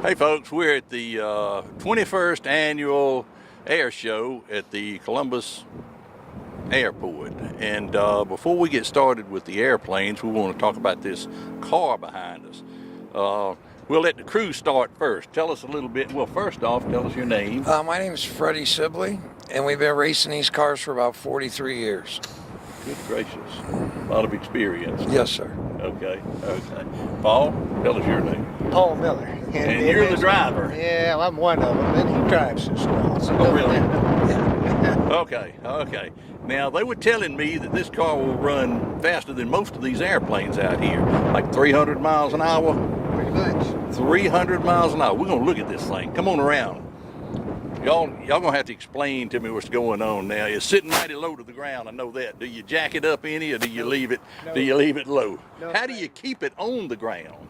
Hey folks, we're at the 21st annual air show at the Columbus Airport. And before we get started with the airplanes, we want to talk about this car behind us. We'll let the crew start first. Tell us a little bit. Well, first off, tell us your name. My name is Freddie Sibley, and we've been racing these cars for about 43 years. Good gracious. A lot of experience. Yes, sir. Okay. Paul, tell us your name. Paul Miller. And you're the driver. Yeah, well, I'm one of them, and he drives as well. So Oh, really? Yeah. Okay. Now, they were telling me that this car will run faster than most of these airplanes out here, like 300 miles an hour. Pretty much. 300 miles an hour. We're going to look at this thing. Come on around. Y'all going to have to explain to me what's going on now. It's sitting mighty low to the ground, I know that. Do you jack it up any, or do you leave it? No. Do you leave it low? No, How do you keep it on the ground?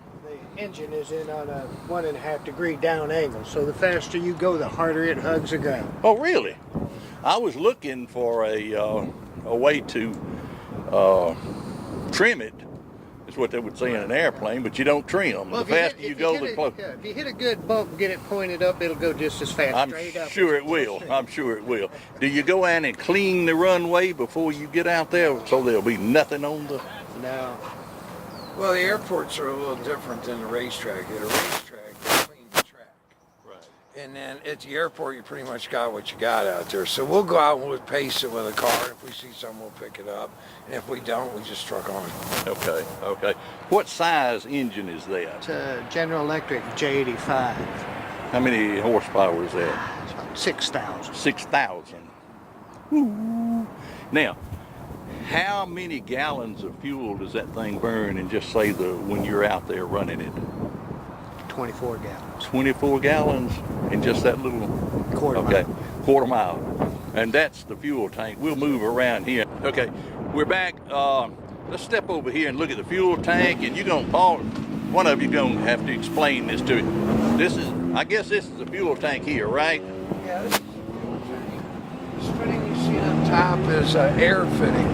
The engine is in on a 1.5 degree down angle, so the faster you go, the harder it hugs the ground. Oh, really? I was looking for a way to trim it. Is what they would say in an airplane, but you don't trim. Well, The faster you go, the closer. If you hit a good bump and get it pointed up, it'll go just as fast. I'm straight up. sure it will. I'm sure it will. Do you go in and clean the runway before you get out there so there'll be nothing on the... No. Well, the airports are a little different than the racetrack. At a racetrack, they clean the track. Right. And then at the airport, you pretty much got what you got out there. So we'll go out and we'll pace it with a car. If we see something, we'll pick it up. And if we don't, we just truck on. Okay. What size engine is that? It's a General Electric J85. How many horsepower is that? 6,000. 6,000. Now, how many gallons of fuel does that thing burn in just say when you're out there running it? 24 gallons. 24 gallons in just that little Quarter mile. And that's the fuel tank. We'll move around here. Okay, we're back. Let's step over here and look at the fuel tank, and Paul, one of you gonna have to explain this to me. I guess this is the fuel tank here, right? Yeah, this is a fuel tank. This fitting you see up top is air fitting.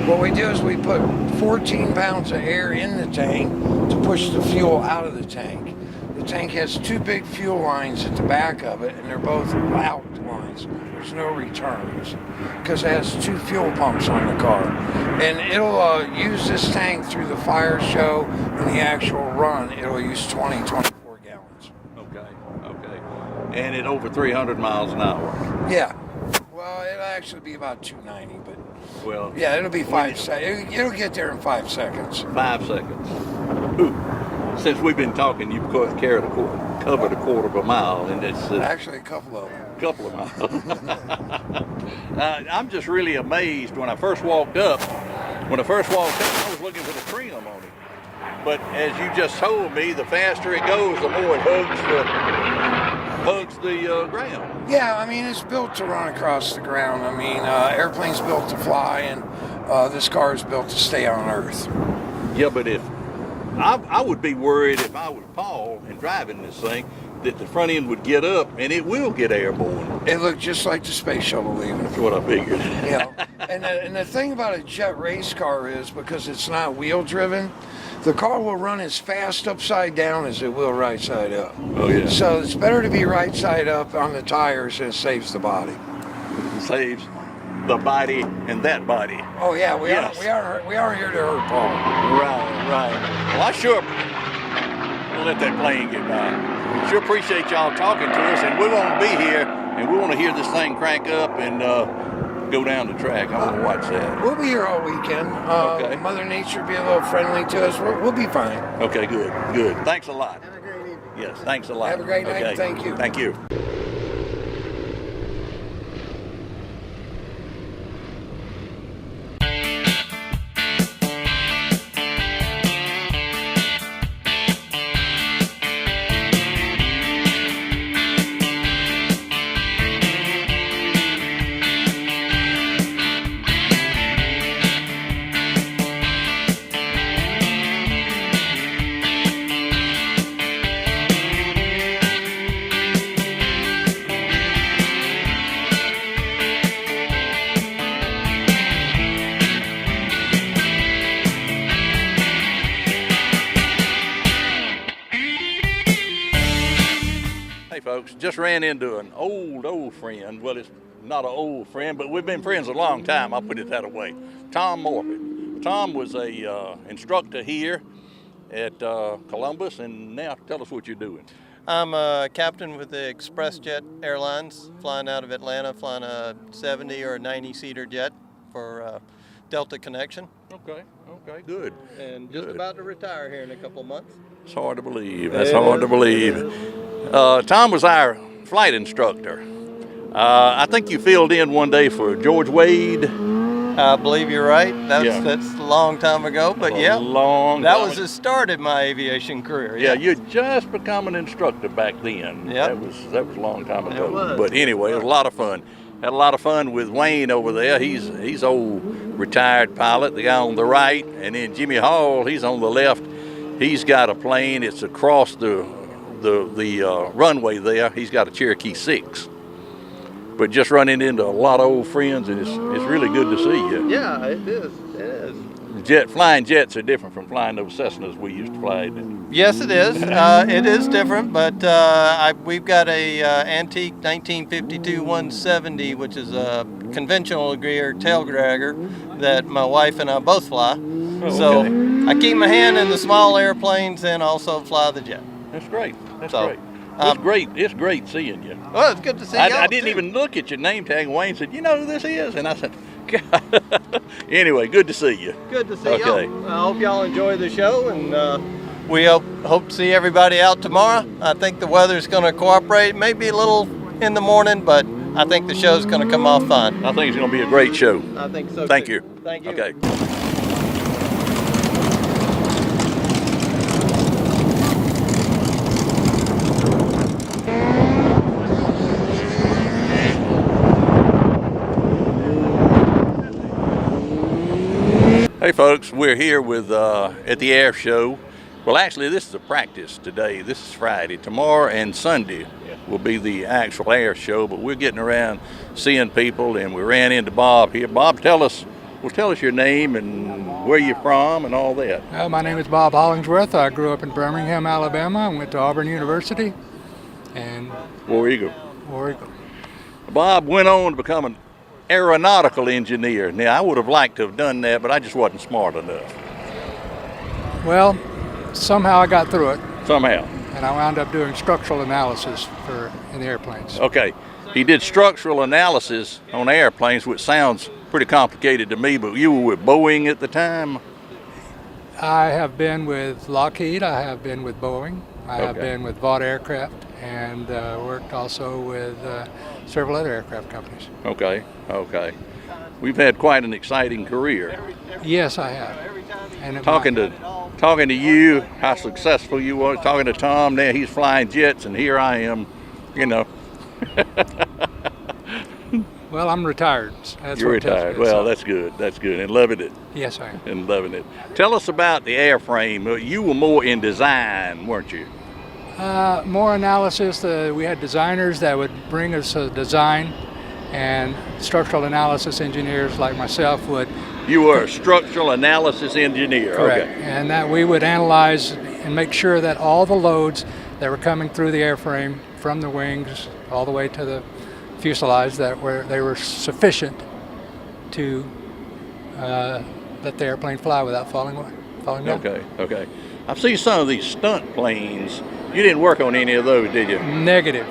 What we do is we put 14 pounds of air in the tank to push the fuel out of the tank. The tank has two big fuel lines at the back of it, and they're both out lines. There's no returns because it has two fuel pumps on the car. And it'll use this tank through the fire show and the actual run. It'll use 24 gallons. Okay. And at over 300 miles an hour. Yeah. Well, it'll actually be about 290, but Well, yeah, it'll be 5 seconds. It'll get there in 5 seconds. 5 seconds. Ooh. Since we've been talking, you've covered a quarter of a mile, and it's Actually, a couple of them. couple of miles. I'm just really amazed. When I first walked up, I was looking for the trim on it. But as you just told me, the faster it goes, the more it hugs the ground. Yeah, I mean, it's built to run across the ground. I mean, airplane's built to fly, and this car is built to stay on Earth. Yeah, but I would be worried if I was Paul and driving this thing, that the front end would get up and it will get airborne. It looked just like the space shuttle leaving. That's what I figured. Yeah, and the thing about a jet race car is, because it's not wheel driven, the car will run as fast upside down as it will right side up. Oh yeah. So it's better to be right side up on the tires, and it saves the body. It saves the body and that body. Oh yeah, we Yes. are here to hurt Paul. Right. Well, I sure we'll let that plane get by. Sure appreciate y'all talking to us, and we want to be here, and we want to hear this thing crank up and go down the track. I want to watch that. We'll be here all weekend. Okay. Mother Nature be a little friendly to us. We'll be fine. Okay, good. Thanks a lot. Have a great evening. Yes, thanks a lot. Have a great night. Okay. Thank you. Thank you. just ran into an old friend. Well, it's not an old friend, but we've been friends a long time. I'll put it that way. Tom Morpeth. Tom was a instructor here at Columbus, and now tell us what you're doing. I'm a captain with the ExpressJet Airlines, flying out of Atlanta, flying a 70 or a 90-seater jet for Delta Connection. Okay, good. And just about to retire here in a couple of months. It's hard to believe. That's hard to believe. Tom was our flight instructor. I think you filled in one day for George Wade. I believe you're right. That's a long time ago, but yeah, that was the start of my aviation career. Yeah, you'd just become an instructor back then. Yeah, that was a long time ago. It was. But anyway, it was a lot of fun. Had a lot of fun with Wayne over there. He's old retired pilot, the guy on the right, and then Jimmy Hall. He's on the left. He's got a plane. It's across the runway there. He's got a Cherokee 6. But just running into a lot of old friends, and it's really good to see you. Yeah, it is. Flying jets are different from flying those Cessnas we used to fly. Yes, it is. It is different, but we've got a antique 1952 170, which is a conventional gear tail dragger that my wife and I both fly. So I keep my hand in the small airplanes and also fly the jet. That's great. Great. It's great. It's great seeing you. Well, it's good to see you. I didn't even look at your name tag. Wayne said, "You know who this is?" And I said, "God." Anyway, good to see you. Good to see y'all. I hope y'all enjoy the show, and we hope to see everybody out tomorrow. I think the weather's going to cooperate. Maybe a little in the morning, but I think the show's going to come off fine. I think it's going to be a great show. I think so. Thank too. you. Thank you. Okay. Hey folks, we're here with at the air show. Well, actually, this is a practice today. This is Friday. Tomorrow and Sunday will be the actual air show. But we're getting around, seeing people, and we ran into Bob here. Bob, tell us your name and where you're from and all that. My name is Bob Hollingsworth. I grew up in Birmingham, Alabama, and went to Auburn University and War Eagle. War Eagle. Bob went on to become an aeronautical engineer. Now, I would have liked to have done that, but I just wasn't smart enough. Well, somehow I got through it, Somehow. and I wound up doing structural analysis in the airplanes. Okay. He did structural analysis on airplanes, which sounds pretty complicated to me, but you were with Boeing at the time? I have been with Lockheed. I have been with Boeing. I have Okay. been with Vought Aircraft, and worked also with several other aircraft companies. Okay. We've had quite an exciting career. Yes, I have. And Talking to you, how successful you were. Talking to Tom, now he's flying jets, and here I am, Well, I'm retired. That's You're what tells retired. me. Well, So, that's good, and loving it, yes, I am. and loving it. Tell us about the airframe. You were more in design, weren't you? More analysis. We had designers that would bring us a design, and structural analysis engineers like myself would. You were a structural analysis engineer. Correct. Okay. And that we would analyze and make sure that all the loads that were coming through the airframe from the wings all the way to the fuselage they were sufficient to let the airplane fly without falling down. Okay. I've seen some of these stunt planes. You didn't work on any of those, did you? Negative.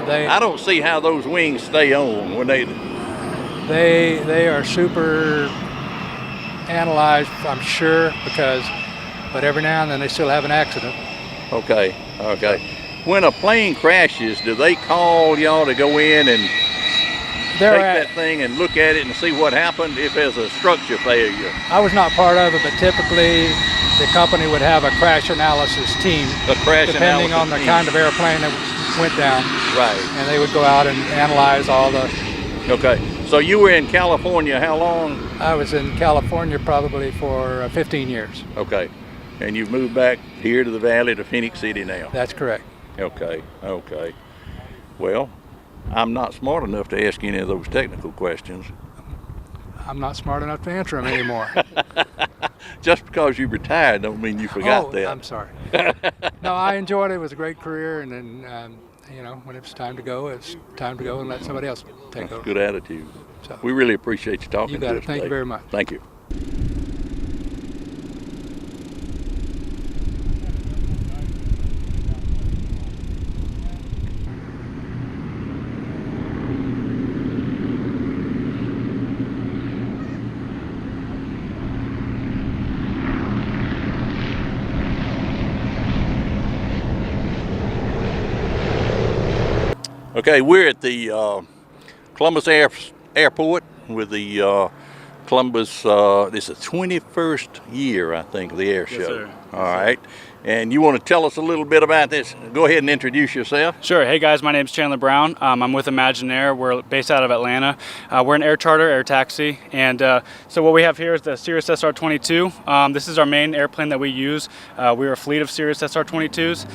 I don't see how those wings stay on when they are super analyzed, I'm sure, but every now and then they still have an accident. Okay. When a plane crashes, do they call y'all to go in and take that thing and look at it and see what happened if there's a structure failure? I was not part of it, but typically the company would have a crash analysis team, depending on the kind of airplane that went down. Right. And they would go out and analyze all the. Okay. So you were in California how long? I was in California probably for 15 years. Okay. And you've moved back here to the Valley to Phoenix City now? That's correct. Okay. Well, I'm not smart enough to ask any of those technical questions. I'm not smart enough to answer them anymore. Just because you retired don't mean you forgot that. I'm sorry. No, I enjoyed it. It was a great career, and then you know, when it's time to go, it's time to go and let somebody else take over. Good attitude. So, We really appreciate you talking you to got us it. Thank you today. very much. Thank you. Okay, we're at the Columbus Airport with the Columbus. This is the 21st year, I think, of the air show. sir. All right, and you want to tell us a little bit about this? Go ahead and introduce yourself. Sure. Hey guys, my name's Chandler Brown. I'm with Imaginaire. We're based out of Atlanta. We're an air charter, air taxi, and so what we have here is the Cirrus SR-22. This is our main airplane that we use. We're a fleet of Cirrus SR-22s.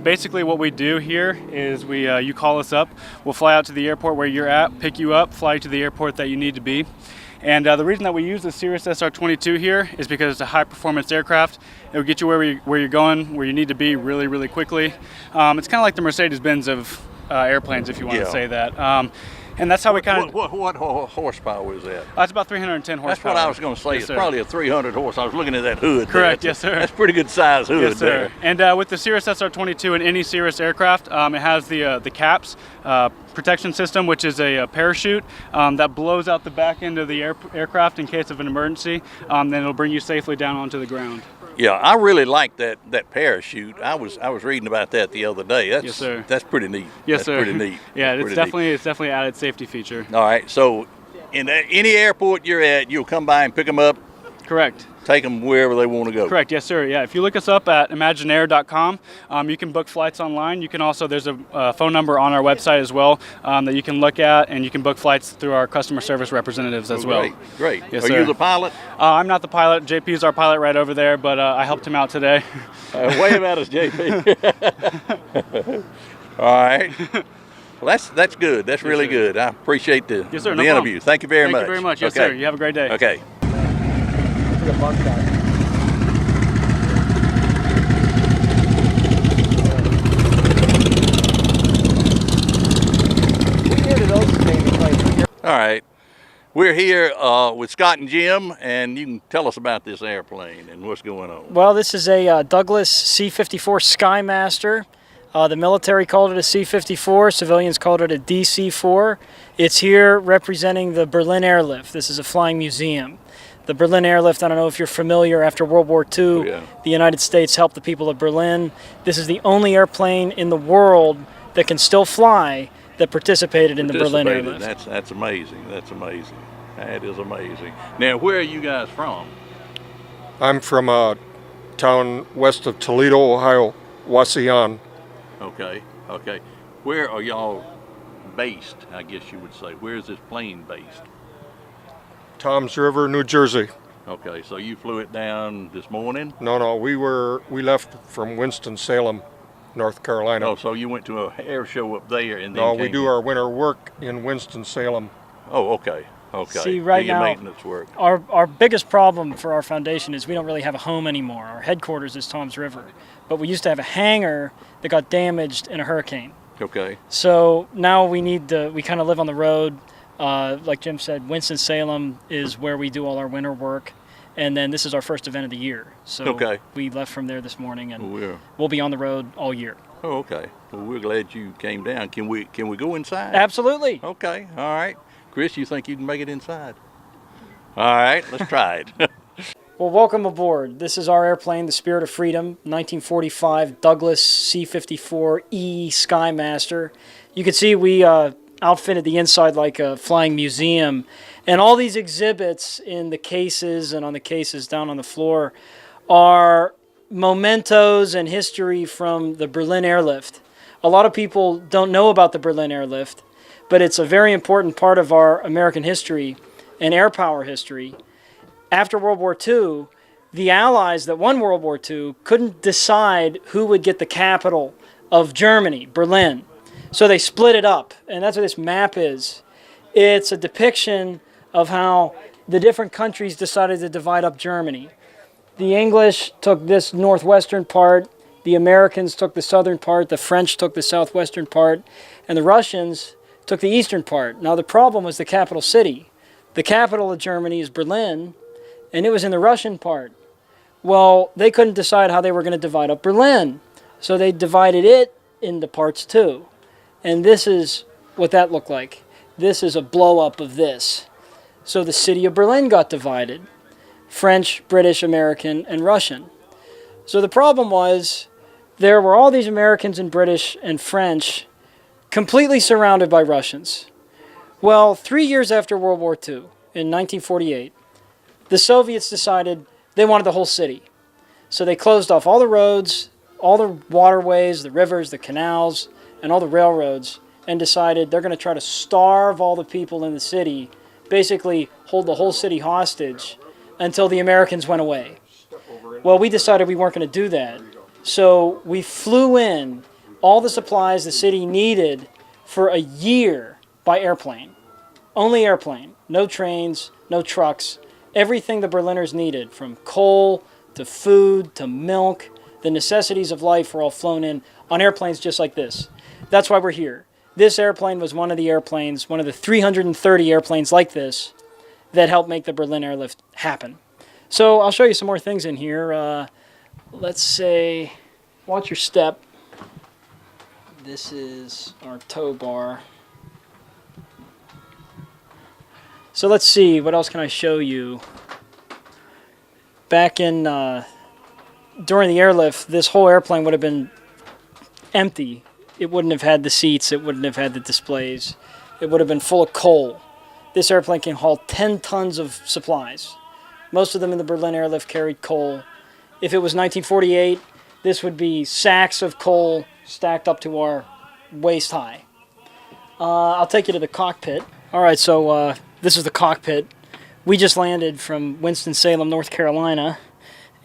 Basically, what we do here is you call us up. We'll fly out to the airport where you're at, pick you up, fly you to the airport that you need to be. And the reason that we use the Cirrus SR-22 here is because it's a high-performance aircraft. It will get you where you're going, where you need to be really, really quickly. It's kind of like the Mercedes-Benz of airplanes, if you want Yeah. to say that. And that's how we kind of. What horsepower is that? That's about 310 horsepower. That's what I was going to say. Yes, It's sir. probably a 300 horse. I was looking at that hood. Correct, there. yes, sir. That's pretty good size hood Yes, there. sir. And with the Cirrus SR-22 and any Cirrus aircraft, it has the CAPS protection system, which is a parachute that blows out the back end of the aircraft in case of an emergency. Then it'll bring you safely down onto the ground. Yeah, I really like that parachute. I was reading about that the other day. That's, Yes, sir. That's pretty neat. Yes, that's sir. Pretty neat. Yeah, That's it's pretty definitely an added safety feature. neat. All right, so in any airport you're at, you'll come by and pick them up, Correct. take them wherever they want to go. Correct. Yes, sir. Yeah. If you look us up at Imaginaire.com, you can book flights online. You can also, there's a phone number on our website as well that you can look at, and you can book flights through our customer service representatives as well. Great. Yes, Are sir. you the pilot? I'm not the pilot. JP is our pilot right over there, but I helped him out today. Wave at us, JP. All right. Well, that's good. That's really sir. good. I appreciate the, Yes, sir. the No interview. problem. Thank you very much. Thank you very much. Yes, Okay. sir. You have a great day. Okay. All right. We're here with Scott and Jim, and you can tell us about this airplane and what's going on. Well, this is a Douglas C-54 Skymaster. The military called it a C-54. Civilians called it a DC-4. It's here representing the Berlin Airlift. This is a flying museum. The Berlin Airlift, I don't know if you're familiar, after World War II, Oh, yeah. the United States helped the people of Berlin. This is the only airplane in the world that can still fly that participated in the Berlin Participated. Airlift. That's amazing. That's amazing. That is amazing. Now, where are you guys from? I'm from a town west of Toledo, Ohio, Wauseon. Okay. Okay. Where are y'all based, I guess you would say? Where is this plane based? Toms River, New Jersey. Okay, so you flew it down this morning? No, we left from Winston-Salem, North Carolina. Oh, so you went to an air show up there and then No, we came do here. our winter work in Winston-Salem. Oh, okay. Okay. See, right Do your now- maintenance work. Our biggest problem for our foundation is we don't really have a home anymore. Our headquarters is Toms River, but we used to have a hangar that got damaged in a hurricane. Okay. So now we kind of live on the road. Like Jim said, Winston-Salem is where we do all our winter work. And then this is our first event of the year. So Okay. we left from there this morning and We're, we'll be on the road all year. oh, okay. Well, we're glad you came down. Can we go inside? Absolutely. Okay. All right. Chris, you think you can make it inside? All right. Let's try it. Well, welcome aboard. This is our airplane, the Spirit of Freedom, 1945 Douglas C-54E Skymaster. You can see we outfitted the inside like a flying museum. And all these exhibits in the cases and on the cases down on the floor are mementos and history from the Berlin Airlift. A lot of people don't know about the Berlin Airlift, but it's a very important part of our American history and air power history. After World War II, the Allies that won World War II couldn't decide who would get the capital of Germany, Berlin. So they split it up, and that's what this map is. It's a depiction of how the different countries decided to divide up Germany. The English took this northwestern part, The Americans took the southern part, the French took the southwestern part, and the Russians took the eastern part. Now the problem was the capital city. The capital of Germany is Berlin, and it was in the Russian part. Well, they couldn't decide how they were going to divide up Berlin, so they divided it into parts too. And this is what that looked like. This is a blow-up of this. So the city of Berlin got divided. French, British, American, and Russian. So the problem was there were all these Americans and British and French completely surrounded by Russians. Well, 3 years after World War II, in 1948, the Soviets decided they wanted the whole city. So they closed off all the roads, all the waterways, the rivers, the canals, and all the railroads, and decided they're going to try to starve all the people in the city, basically hold the whole city hostage until the Americans went away. Well, we decided we weren't going to do that. So we flew in all the supplies the city needed for a year by airplane. Only airplane. No trains, no trucks. Everything the Berliners needed, from coal to food to milk, the necessities of life were all flown in on airplanes just like this. That's why we're here. This airplane was one of the airplanes, one of the 330 airplanes like this that helped make the Berlin airlift happen. So I'll show you some more things in here. Let's say, watch your step. This is our tow bar. So let's see, what else can I show you? Back in, during the airlift, this whole airplane would have been empty. It wouldn't have had the seats, it wouldn't have had the displays. It would have been full of coal. This airplane can haul 10 tons of supplies. Most of them in the Berlin airlift carried coal. If it was 1948, this would be sacks of coal stacked up to our waist high. I'll take you to the cockpit. All right, so this is the cockpit. We just landed from Winston-Salem, North Carolina,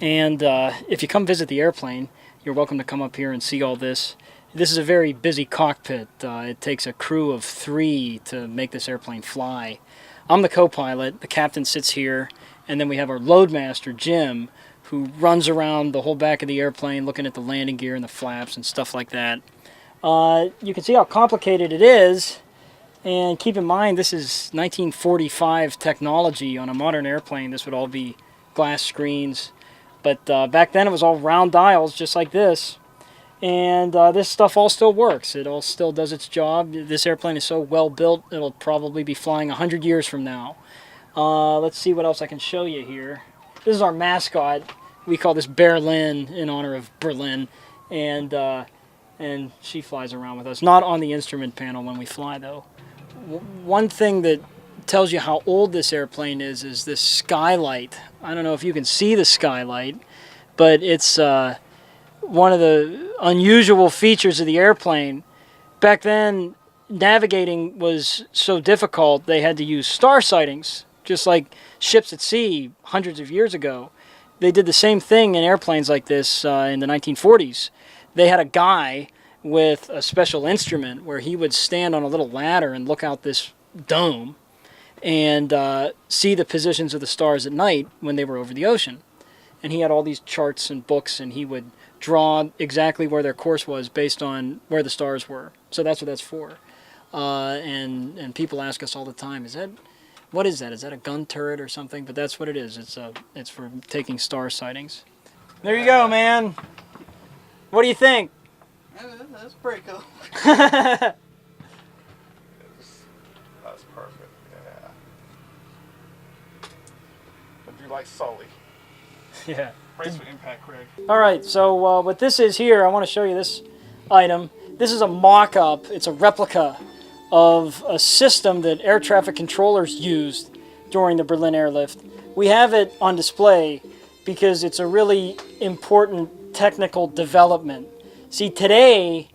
and if you come visit the airplane, you're welcome to come up here and see all this. This is a very busy cockpit. It takes a crew of 3 to make this airplane fly. I'm the co-pilot, the captain sits here, and then we have our loadmaster, Jim, who runs around the whole back of the airplane looking at the landing gear and the flaps and stuff like that. You can see how complicated it is, and keep in mind this is 1945 technology. On a modern airplane this would all be glass screens, but back then it was all round dials just like this, and this stuff all still works. It all still does its job. This airplane is so well built it'll probably be flying 100 years from now. Let's see what else I can show you here. This is our mascot. We call this Berlin in honor of Berlin, and she flies around with us. Not on the instrument panel when we fly, though. One thing that tells you how old this airplane is this skylight. I don't know if you can see the skylight, but it's one of the unusual features of the airplane. Back then, navigating was so difficult they had to use star sightings, just like ships at sea hundreds of years ago. They did the same thing in airplanes like this in the 1940s. They had a guy with a special instrument where he would stand on a little ladder and look out this dome and see the positions of the stars at night when they were over the ocean. And he had all these charts and books, and he would draw exactly where their course was based on where the stars were. So that's what that's for. And people ask us all the time, what is that? Is that a gun turret or something? But that's what it is. It's for taking star sightings. There you go, man. What do you think? That's pretty cool. That's perfect, yeah. Would you like Sully? Yeah. Brace for impact, Craig. All right, so what this is here, I want to show you this item. This is a mock-up. It's a replica of a system that air traffic controllers used during the Berlin airlift. We have it on display because it's a really important technical development. See, today,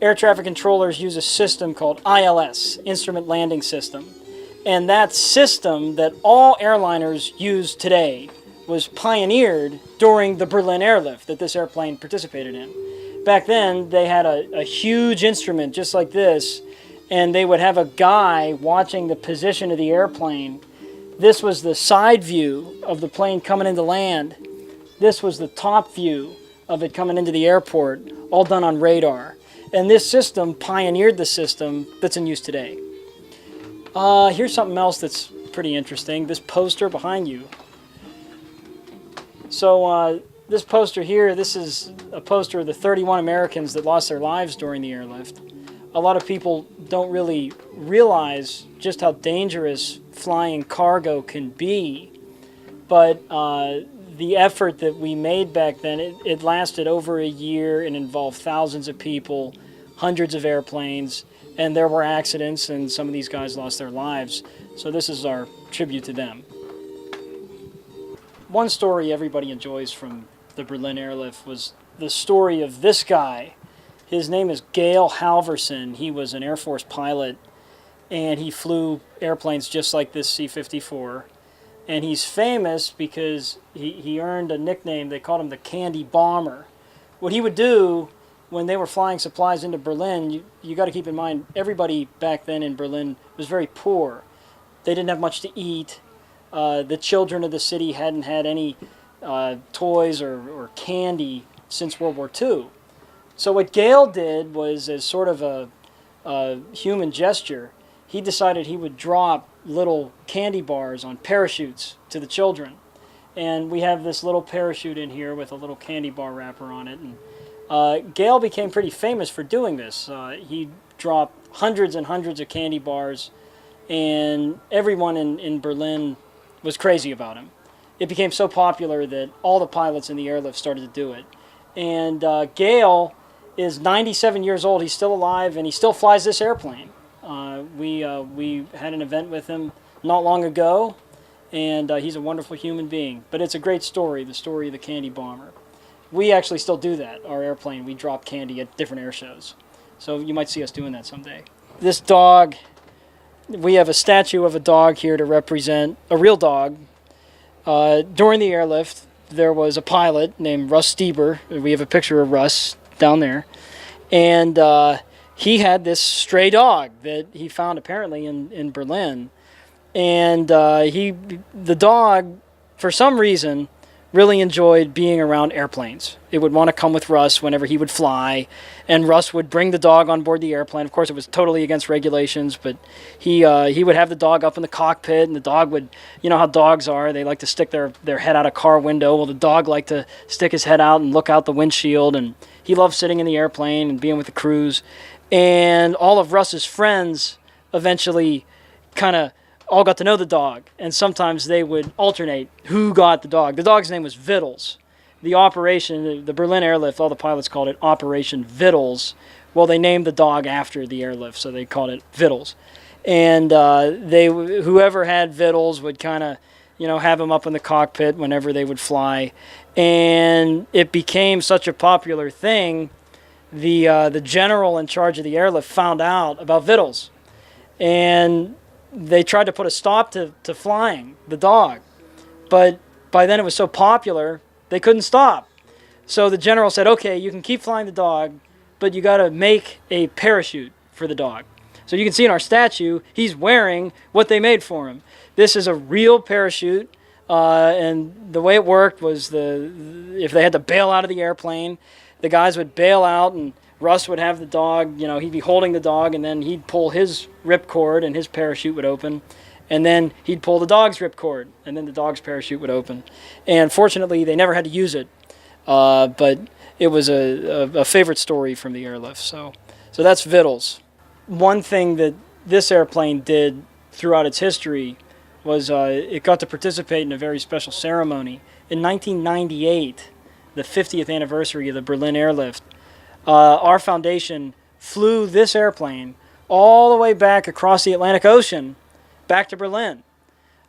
air traffic controllers use a system called ILS, Instrument Landing System. And that system that all airliners use today was pioneered during the Berlin airlift that this airplane participated in. Back then, they had a huge instrument just like this, and they would have a guy watching the position of the airplane. This was the side view of the plane coming into land. This was the top view of it coming into the airport, all done on radar. And this system pioneered the system that's in use today. Here's something else that's pretty interesting. This poster behind you. So this poster here, this is a poster of the 31 Americans that lost their lives during the airlift. A lot of people don't really realize just how dangerous flying cargo can be, but the effort that we made back then, it lasted over a year and involved thousands of people, hundreds of airplanes, and there were accidents, and some of these guys lost their lives. So this is our tribute to them. One story everybody enjoys from the Berlin airlift was the story of this guy. His name is Gale Halverson. He was an Air Force pilot, and he flew airplanes just like this C-54. And he's famous because he earned a nickname. They called him the Candy Bomber. What he would do when they were flying supplies into Berlin, you got to keep in mind, everybody back then in Berlin was very poor. They didn't have much to eat. The children of the city hadn't had any toys or candy since World War II. So what Gale did was, as sort of a human gesture, he decided he would drop little candy bars on parachutes to the children. And we have this little parachute in here with a little candy bar wrapper on it. And Gale became pretty famous for doing this. He dropped hundreds and hundreds of candy bars, and everyone in Berlin was crazy about him. It became so popular that all the pilots in the airlift started to do it. And Gale is 97 years old. He's still alive, and he still flies this airplane. We had an event with him not long ago, and he's a wonderful human being. But it's a great story, the story of the Candy Bomber. We actually still do that, our airplane. We drop candy at different air shows. So you might see us doing that someday. This dog, we have a statue of a dog here to represent a real dog. During the airlift, there was a pilot named Russ Stieber. We have a picture of Russ down there. And he had this stray dog that he found apparently in Berlin. And the dog, for some reason, really enjoyed being around airplanes. It would want to come with Russ whenever he would fly, and Russ would bring the dog on board the airplane. Of course, it was totally against regulations, but he would have the dog up in the cockpit, and the dog would, you know how dogs are, they like to stick their head out a car window. Well, the dog liked to stick his head out and look out the windshield, and he loved sitting in the airplane and being with the crews. And all of Russ's friends eventually kind of all got to know the dog, and sometimes they would alternate who got the dog. The dog's name was Vittles. The operation, the Berlin airlift, all the pilots called it Operation Vittles. Well, they named the dog after the airlift, so they called it Vittles. And whoever had Vittles would kind of, have him up in the cockpit whenever they would fly. And it became such a popular thing, the general in charge of the airlift found out about Vittles. And they tried to put a stop to flying the dog. But by then it was so popular, they couldn't stop. So the general said, okay, you can keep flying the dog, but you got to make a parachute for the dog. So you can see in our statue, he's wearing what they made for him. This is a real parachute, and the way it worked was if they had to bail out of the airplane, the guys would bail out, and Russ would have the dog, he'd be holding the dog, and then he'd pull his ripcord and his parachute would open. And then he'd pull the dog's ripcord, and then the dog's parachute would open. And fortunately, they never had to use it. But it was a favorite story from the airlift. So that's Vittles. One thing that this airplane did throughout its history was it got to participate in a very special ceremony. In 1998, the 50th anniversary of the Berlin airlift, our foundation flew this airplane all the way back across the Atlantic Ocean back to Berlin.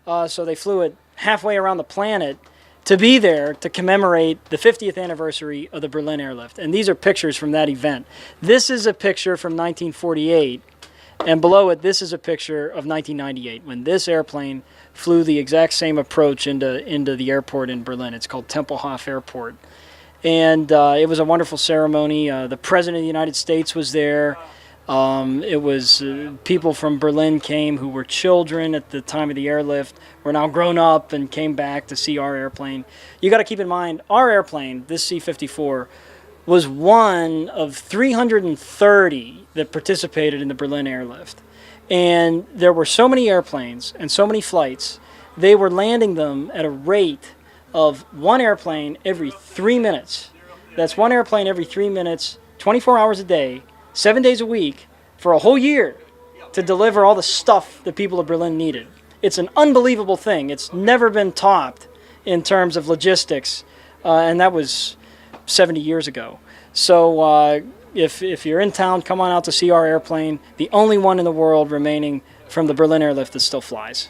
So they flew it halfway around the planet to be there to commemorate the 50th anniversary of the Berlin airlift. And these are pictures from that event. This is a picture from 1948, and below it, this is a picture of 1998, when this airplane flew the exact same approach into the airport in Berlin. It's called Tempelhof Airport. And it was a wonderful ceremony. The President of the United States was there. It was people from Berlin came who were children at the time of the airlift, were now grown up and came back to see our airplane. You got to keep in mind, our airplane, this C-54, was one of 330 that participated in the Berlin airlift. And there were so many airplanes and so many flights, they were landing them at a rate of one airplane every 3 minutes. That's one airplane every 3 minutes, 24 hours a day, 7 days a week, for a whole year to deliver all the stuff the people of Berlin needed. It's an unbelievable thing. It's never been topped in terms of logistics, and that was 70 years ago. So if you're in town, come on out to see our airplane, the only one in the world remaining from the Berlin airlift that still flies.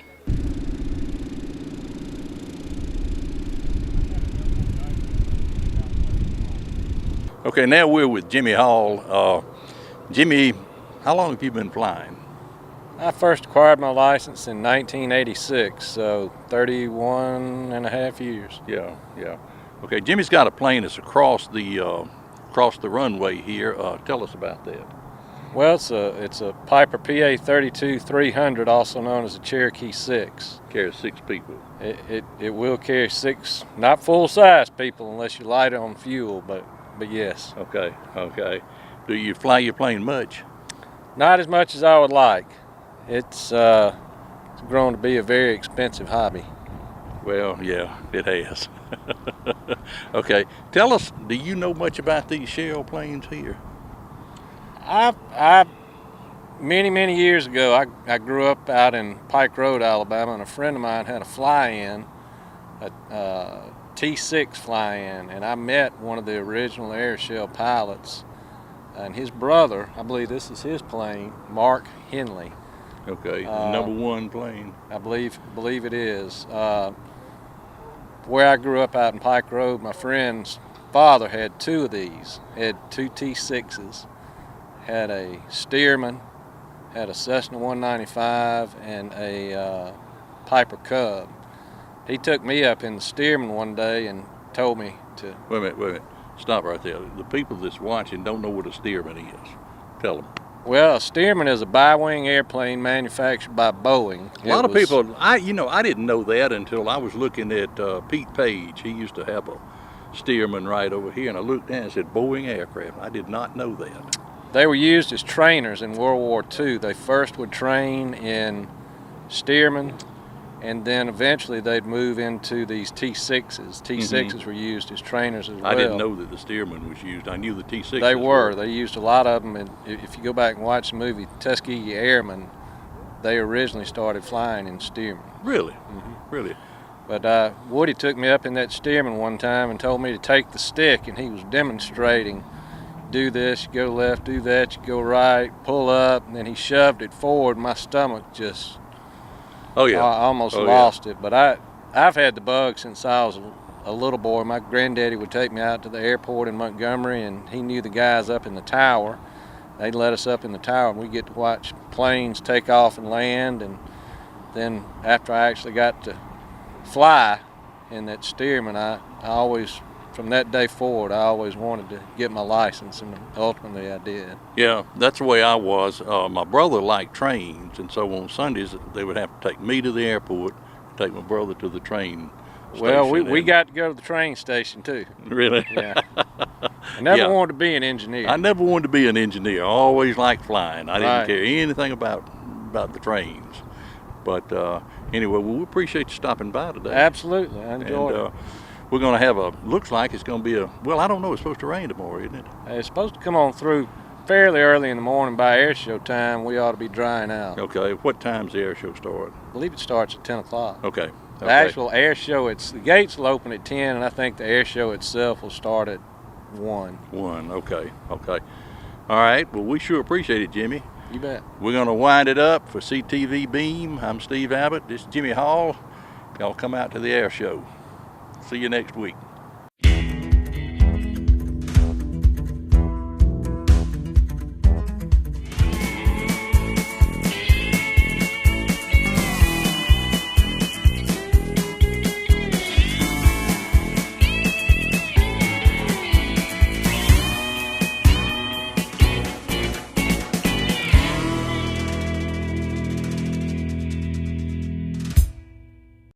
Okay, now we're with Jimmy Hall. Jimmy, how long have you been flying? I first acquired my license in 1986, so 31 and a half years. Yeah. Okay, Jimmy's got a plane that's across the runway here. Tell us about that. Well, it's a Piper PA-32-300, also known as a Cherokee 6. Carries 6 people. It will carry 6, not full-size people unless you light it on fuel, but yes. Okay. Do you fly your plane much? Not as much as I would like. It's grown to be a very expensive hobby. Well, yeah, it has. Okay, tell us, do you know much about these shell planes here? Many years ago, I grew up out in Pike Road, Alabama, and a friend of mine had a fly-in, a T6 fly-in, and I met one of the original Airshell pilots, and his brother, I believe this is his plane, Mark Henley. Okay, number 1 plane. I believe it is. Where I grew up out in Pike Road, my friend's father had 2 of these. He had 2 T6s, had a Stearman, had a Cessna 195, and a Piper Cub. He took me up in the Stearman one day and told me to... Wait a minute. Stop right there. The people that's watching don't know what a Stearman is. Tell them. Well, a Stearman is a bi-wing airplane manufactured by Boeing. A lot of people, I didn't know that until I was looking at Pete Page. He used to have a Stearman right over here, and I looked down and it said Boeing aircraft. I did not know that. They were used as trainers in World War II. They first would train in Stearman, and then eventually they'd move into these T6s. T6s were used as trainers as well. I didn't know that the Stearman was used. I knew the T6s They were. They used a lot of them. And if you go back and watch the movie Tuskegee Airmen, they originally started flying in Stearman. Really? Really? But Woody took me up in that Stearman one time and told me to take the stick, and he was demonstrating, do this, you go left, do that, you go right, pull up, and then he shoved it forward. My stomach just... Oh, yeah. I almost lost it. But I've had the bug since I was a little boy. My granddaddy would take me out to the airport in Montgomery, and he knew the guys up in the tower. They'd let us up in the tower, and we get to watch planes take off and land. And then after I actually got to fly in that Stearman, I always, from that day forward, I always wanted to get my license, and ultimately I did. Yeah, that's the way I was. My brother liked trains, and so on Sundays they would have to take me to the airport, take my brother to the train station. Well, we got to go to the train station too. Really? Yeah. I never wanted to be an engineer. I never wanted to be an engineer. I always liked flying. I didn't care anything about the trains. But anyway, well, we appreciate you stopping by today. Absolutely, I enjoyed it. We're going to have looks like it's going to be well, I don't know, it's supposed to rain tomorrow, isn't it? It's supposed to come on through fairly early in the morning. By air show time, we ought to be drying out. Okay, what time's the air show start? I believe it starts at 10 o'clock. Okay. The actual air show, the gates will open at 10, and I think the air show itself will start at 1. Okay. All right, well, we sure appreciate it, Jimmy. You bet. We're going to wind it up for CTV Beam. I'm Steve Abbott. This is Jimmy Hall. Y'all come out to the air show. See you next week.